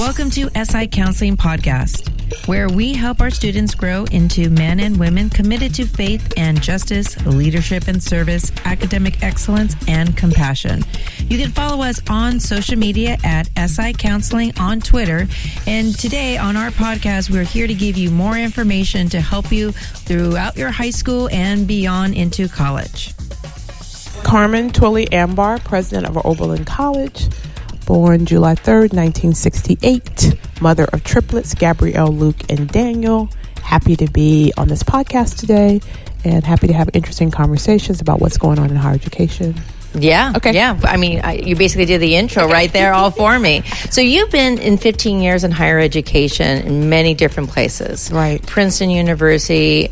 Welcome to SIC Counseling Podcast, where we help our students grow into men and women committed to faith and justice, leadership and service, academic excellence, and compassion. You can follow us on social media at SI Counseling on Twitter. And today on our podcast, we're here to give you more information to help you throughout your high school and beyond into college. Carmen Twillie Ambar, president of Oberlin College, born July 3rd, 1968, mother of triplets, Gabrielle, Luke, and Daniel. Happy to be on this podcast today and happy to have interesting conversations about what's going on in higher education. Yeah. Okay. Yeah. I mean, you basically did the intro right there all for me. So you've been in 15 years in higher education in many different places. Right. Princeton University,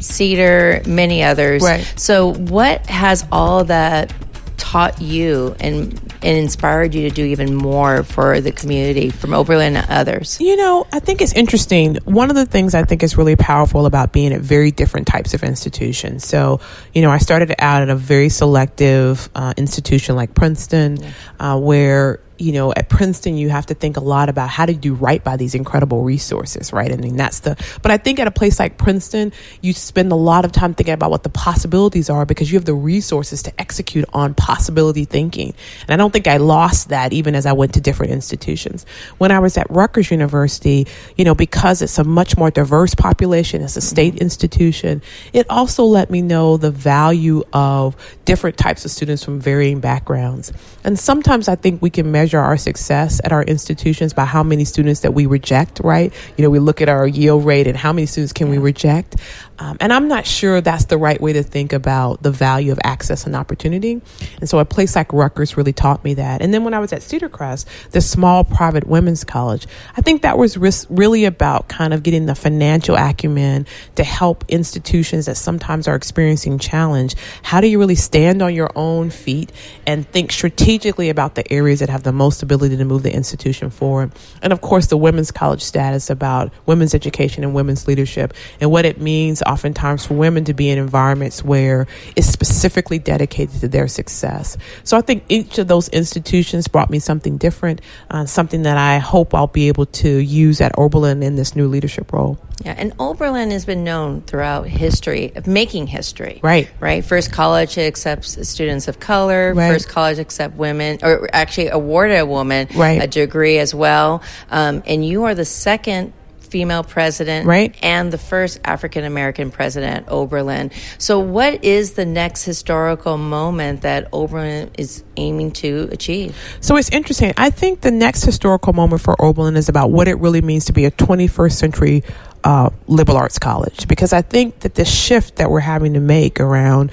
Cedar, many others. Right. So what has all that taught you and inspired you to do even more for the community from Oberlin and others? You know, I think it's interesting. One of the things I think is really powerful about being at very different types of institutions. So, you know, I started out at a very selective institution like Princeton, where, you know, at Princeton, you have to think a lot about how to do right by these incredible resources, right? I mean, but I think at a place like Princeton, you spend a lot of time thinking about what the possibilities are because you have the resources to execute on possibility thinking. And I don't think I lost that even as I went to different institutions. When I was at Rutgers University, you know, because it's a much more diverse population, it's a state institution, it also let me know the value of different types of students from varying backgrounds. And sometimes I think we can measure our success at our institutions by how many students that we reject, right? You know, we look at our yield rate and how many students can we reject. And I'm not sure that's the right way to think about the value of access and opportunity. And so a place like Rutgers really taught me that. And then when I was at Cedar Crest, the small private women's college, I think that was really about kind of getting the financial acumen to help institutions that sometimes are experiencing challenge. How do you really stand on your own feet and think strategically about the areas that have the most ability to move the institution forward? And of course, the women's college status about women's education and women's leadership and what it means oftentimes for women to be in environments where it's specifically dedicated to their success. So I think each of those institutions brought me something different, something that I hope I'll be able to use at Oberlin in this new leadership role. Yeah, and Oberlin has been known throughout history of making history. Right. Right. First college accepts students of color. Right. First college accept women, or actually awarded a woman a degree as well. And you are the second female president, right, and the first African-American president at Oberlin. So what is the next historical moment that Oberlin is aiming to achieve? So it's interesting. I think the next historical moment for Oberlin is about what it really means to be a 21st century liberal arts college, because I think that the shift that we're having to make around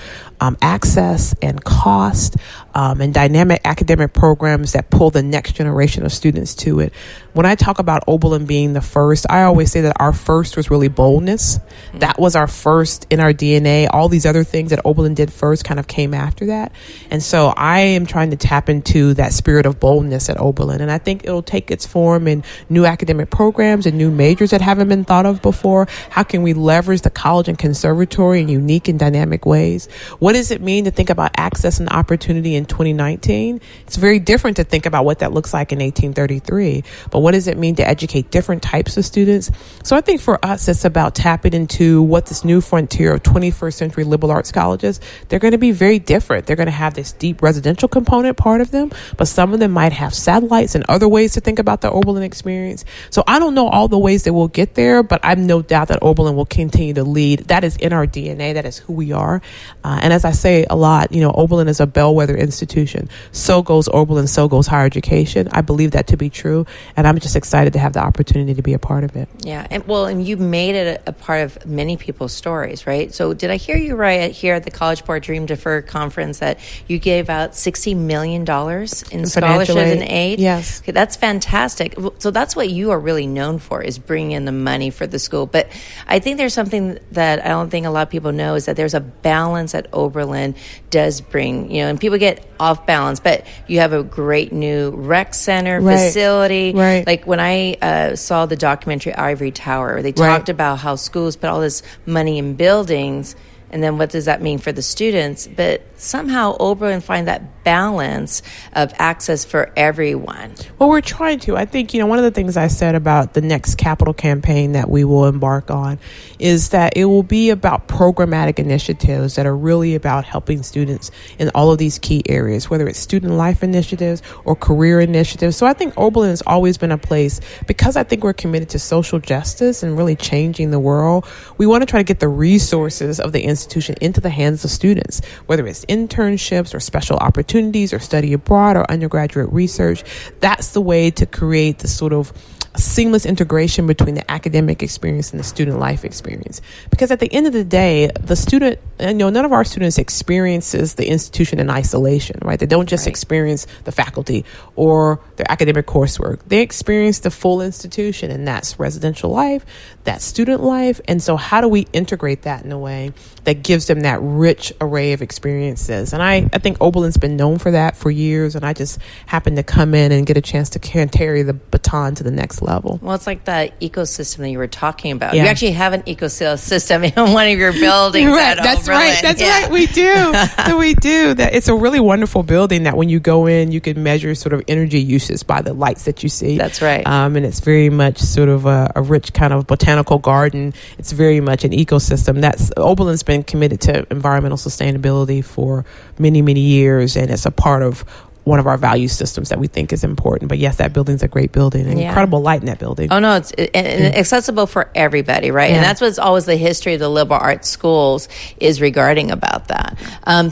access and cost and dynamic academic programs that pull the next generation of students to it. When I talk about Oberlin being the first, I always say that our first was really boldness. That was our first in our DNA. All these other things that Oberlin did first kind of came after that. And so I am trying to tap into that spirit of boldness at Oberlin. And I think it'll take its form in new academic programs and new majors that haven't been thought of before. How can we leverage the college and conservatory in unique and dynamic ways? What does it mean to think about access and opportunity in 2019? It's very different to think about what that looks like in 1833. But what does it mean to educate different types of students? So I think for us, it's about tapping into what this new frontier of 21st century liberal arts colleges, they're going to be very different. They're going to have this deep residential component part of them, but some of them might have satellites and other ways to think about the Oberlin experience. So I don't know all the ways that we'll get there, but I've no doubt that Oberlin will continue to lead. That is in our DNA. That is who we are. And as I say a lot, you know, Oberlin is a bellwether institution. So goes Oberlin, so goes higher education. I believe that to be true. And I'm just excited to have the opportunity to be a part of it. Yeah. And you made it a part of many people's stories, right? So did I hear you right here at the College Board Dream Deferred conference that you gave out $60 million in scholarships and aid? Yes. Okay, that's fantastic. So that's what you are really known for, is bringing in the money for the school. But I think there's something that I don't think a lot of people know, is that there's a balance that Oberlin does bring, you know, and people get off balance, but you have a great new rec center facility. Right. Like when I saw the documentary Ivory Tower, they talked about how schools put all this money in buildings and then what does that mean for the students? But somehow Oberlin find that balance of access for everyone. Well, we're trying to. I think, one of the things I said about the next capital campaign that we will embark on is that it will be about programmatic initiatives that are really about helping students in all of these key areas, whether it's student life initiatives or career initiatives. So I think Oberlin has always been a place, because I think we're committed to social justice and really changing the world, we want to try to get the resources of the institution into the hands of students, whether it's internships or special opportunities or study abroad or undergraduate research. That's the way to create the sort of seamless integration between the academic experience and the student life experience. Because at the end of the day, the student, none of our students experiences the institution in isolation, right? They don't just experience the faculty or their academic coursework. They experience the full institution, and that's residential life, that's student life. And so how do we integrate that in a way that gives them that rich array of experiences? And I think Oberlin's been known for that for years, and I just happened to come in and get a chance to carry the baton to the next level. Well, it's like that ecosystem that you were talking about. Yeah. You actually have an ecosystem in one of your buildings. Right. That's Oberlin. That's right. We do. We do. That it's a really wonderful building that when you go in, you can measure sort of energy uses by the lights that you see. That's right. And it's very much sort of a rich kind of botanical garden. It's very much an ecosystem. Oberlin's been committed to environmental sustainability for many, many years, and it's a part of one of our value systems that we think is important. But yes, that building's a great building. Incredible light in that building. Oh, no, it's accessible for everybody, right? Yeah. And that's what's always the history of the liberal arts schools is regarding about that.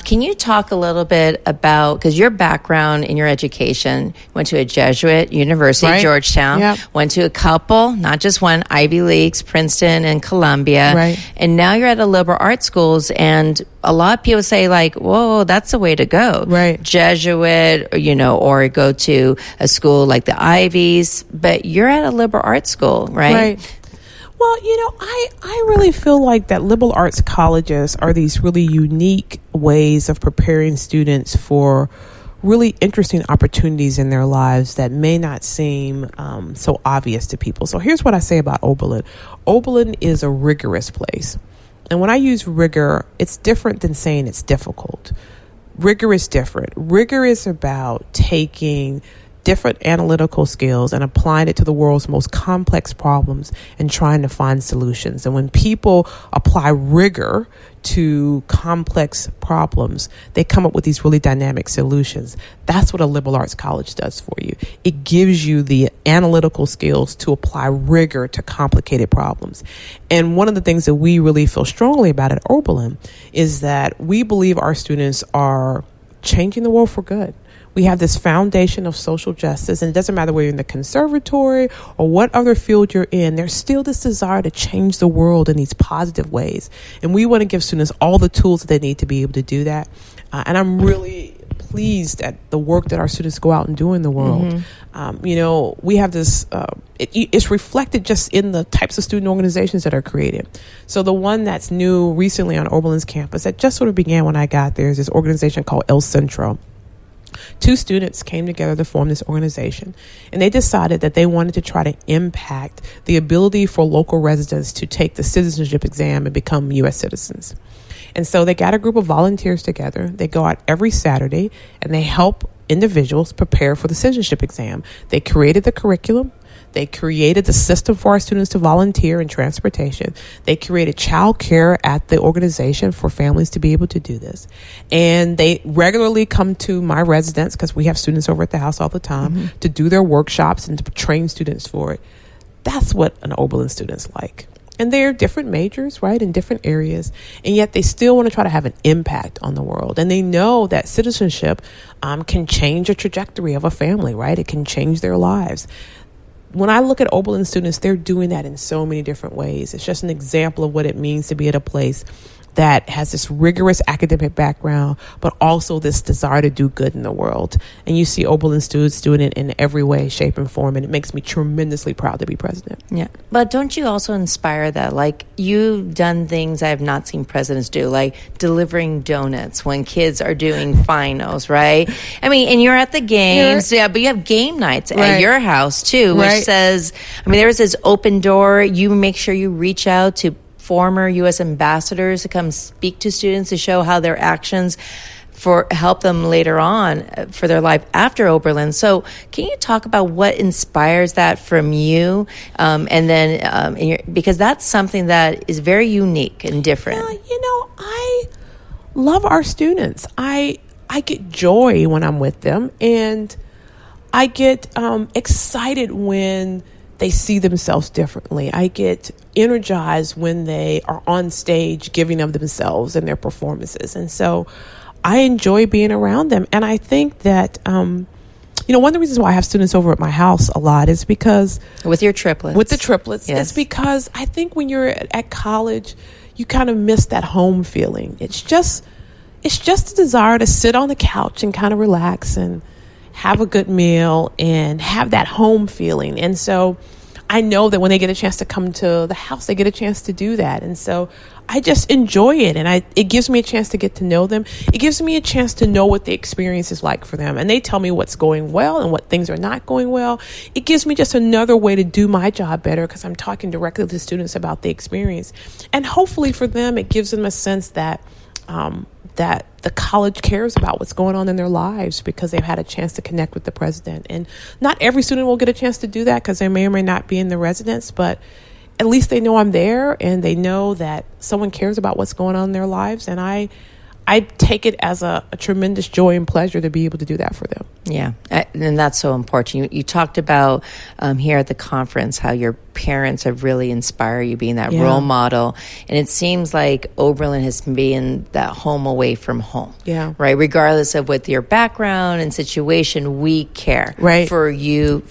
Can you talk a little bit about, because your background in your education, went to a Jesuit university, Georgetown, went to a couple, not just one, Ivy Leagues, Princeton and Columbia. And now you're at a liberal arts schools, and a lot of people say like, whoa, that's the way to go. Jesuit, or go to a school like the Ivies, but you're at a liberal arts school, right? Well, I really feel like that liberal arts colleges are these really unique ways of preparing students for really interesting opportunities in their lives that may not seem so obvious to people. So here's what I say about Oberlin. Oberlin is a rigorous place. And when I use rigor, it's different than saying it's difficult. Rigor is different. Rigor is about taking different analytical skills and applying it to the world's most complex problems and trying to find solutions. And when people apply rigor to complex problems, they come up with these really dynamic solutions. That's what a liberal arts college does for you. It gives you the analytical skills to apply rigor to complicated problems. And one of the things that we really feel strongly about at Oberlin is that we believe our students are changing the world for good. We have this foundation of social justice, and it doesn't matter whether you're in the conservatory or what other field you're in, there's still this desire to change the world in these positive ways. And we want to give students all the tools that they need to be able to do that. And I'm really pleased at the work that our students go out and do in the world. We have this, it's reflected just in the types of student organizations that are created. So the one that's new recently on Oberlin's campus that just sort of began when I got there is this organization called El Centro. 2 students came together to form this organization, and they decided that they wanted to try to impact the ability for local residents to take the citizenship exam and become U.S. citizens. And so they got a group of volunteers together. They go out every Saturday, and they help individuals prepare for the citizenship exam. They created the curriculum. They created the system for our students to volunteer in transportation. They created child care at the organization for families to be able to do this. And they regularly come to my residence, because we have students over at the house all the time, to do their workshops and to train students for it. That's what an Oberlin student's like. And they're different majors, right, in different areas, and yet they still want to try to have an impact on the world. And they know that citizenship can change a trajectory of a family, right? It can change their lives. When I look at Oberlin students, they're doing that in so many different ways. It's just an example of what it means to be at a place that has this rigorous academic background, but also this desire to do good in the world. And you see Oberlin students doing it in every way, shape, and form, and it makes me tremendously proud to be president. Yeah. But don't you also inspire that? Like, you've done things I have not seen presidents do, like delivering donuts when kids are doing finals, right? I mean, and you're at the games, but you have game nights at your house, too, which says, I mean, there's this open door. You make sure you reach out to former U.S. ambassadors to come speak to students to show how their actions help them later on for their life after Oberlin. So can you talk about what inspires that from you? And then, because that's something that is very unique and different. I love our students. I get joy when I'm with them, and I get excited when they see themselves differently. I get energized when they are on stage giving of themselves in their performances. And so I enjoy being around them. And I think that, one of the reasons why I have students over at my house a lot is because... With your triplets. With the triplets. Yes. It's because I think when you're at college, you kind of miss that home feeling. It's just a desire to sit on the couch and kind of relax and have a good meal and have that home feeling. And so I know that when they get a chance to come to the house, they get a chance to do that. And so I just enjoy it. And it gives me a chance to get to know them. It gives me a chance to know what the experience is like for them. And they tell me what's going well and what things are not going well. It gives me just another way to do my job better because I'm talking directly to students about the experience. And hopefully for them, it gives them a sense that that the college cares about what's going on in their lives because they've had a chance to connect with the president. And not every student will get a chance to do that because they may or may not be in the residence, but at least they know I'm there and they know that someone cares about what's going on in their lives. And I take it as a tremendous joy and pleasure to be able to do that for them. Yeah, and that's so important. You talked about here at the conference how your parents have really inspired you being that role model. And it seems like Oberlin has been that home away from home. Yeah. Right? Regardless of what your background and situation, we care for you.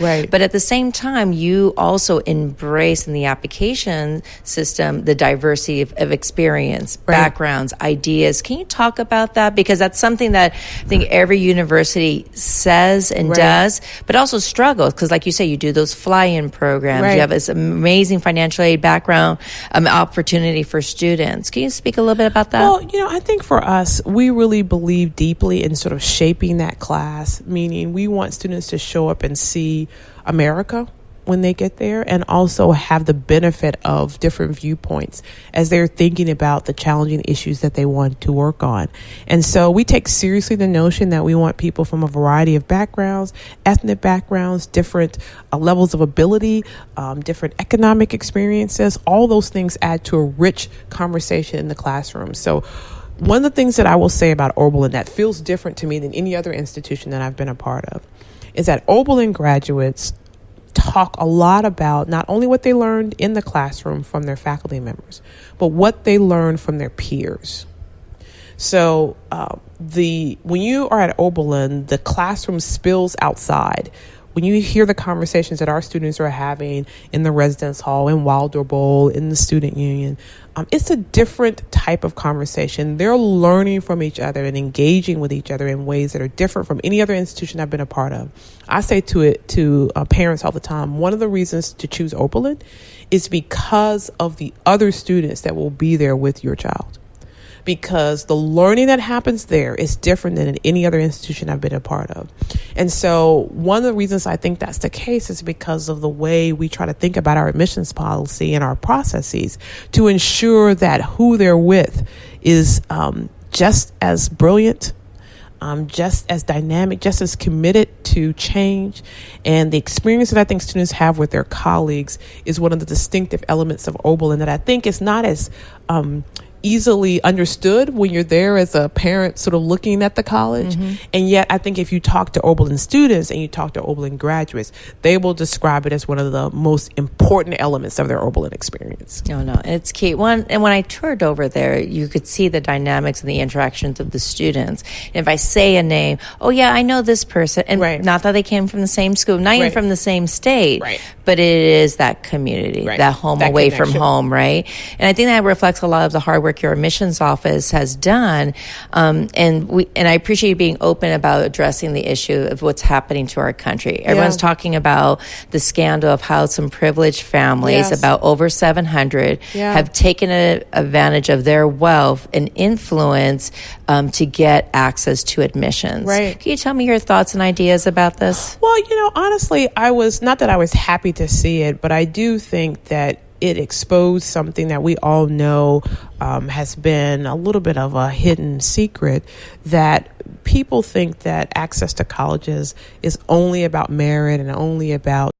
Right. But at the same time, you also embrace in the application system the diversity of experience, backgrounds, ideas. Can you talk about that? Because that's something that I think every university says and does, but also struggles. Because like you say, you do those fly-in programs. You have this amazing financial aid background opportunity for students. Can you speak a little bit about that? Well, I think for us, we really believe deeply in sort of shaping that class, meaning we want students to show up and see America when they get there and also have the benefit of different viewpoints as they're thinking about the challenging issues that they want to work on. And so we take seriously the notion that we want people from a variety of backgrounds, ethnic backgrounds, different levels of ability, different economic experiences. All those things add to a rich conversation in the classroom. So one of the things that I will say about Oberlin that feels different to me than any other institution that I've been a part of is that Oberlin graduates talk a lot about not only what they learned in the classroom from their faculty members, but what they learned from their peers. So when you are at Oberlin, the classroom spills outside. When you hear the conversations that our students are having in the residence hall, in Wilder Bowl, in the student union, it's a different type of conversation. They're learning from each other and engaging with each other in ways that are different from any other institution I've been a part of. I say to parents all the time, one of the reasons to choose Oberlin is because of the other students that will be there with your child. Because the learning that happens there is different than in any other institution I've been a part of. And so one of the reasons I think that's the case is because of the way we try to think about our admissions policy and our processes to ensure that who they're with is just as brilliant, just as dynamic, just as committed to change. And the experience that I think students have with their colleagues is one of the distinctive elements of Oberlin that I think is not as easily understood when you're there as a parent sort of looking at the college. And yet I think if you talk to Oberlin students and you talk to Oberlin graduates, they will describe it as one of the most important elements of their Oberlin experience. No, it's key. And when I toured over there, you could see the dynamics and the interactions of the students. And if I say a name, oh yeah, I know this person, and not that they came from the same school, not even from the same state, but it is that community, that home that away connection from home, right? And I think that reflects a lot of the hard work your admissions office has done, and I appreciate you being open about addressing the issue of what's happening to our country. Everyone's talking about the scandal of how some privileged families, about over 700, have taken advantage of their wealth and influence to get access to admissions. Can you tell me your thoughts and ideas about this? Well, honestly, I was happy to see it, but I do think that it exposed something that we all know has been a little bit of a hidden secret, that people think that access to colleges is only about merit and only about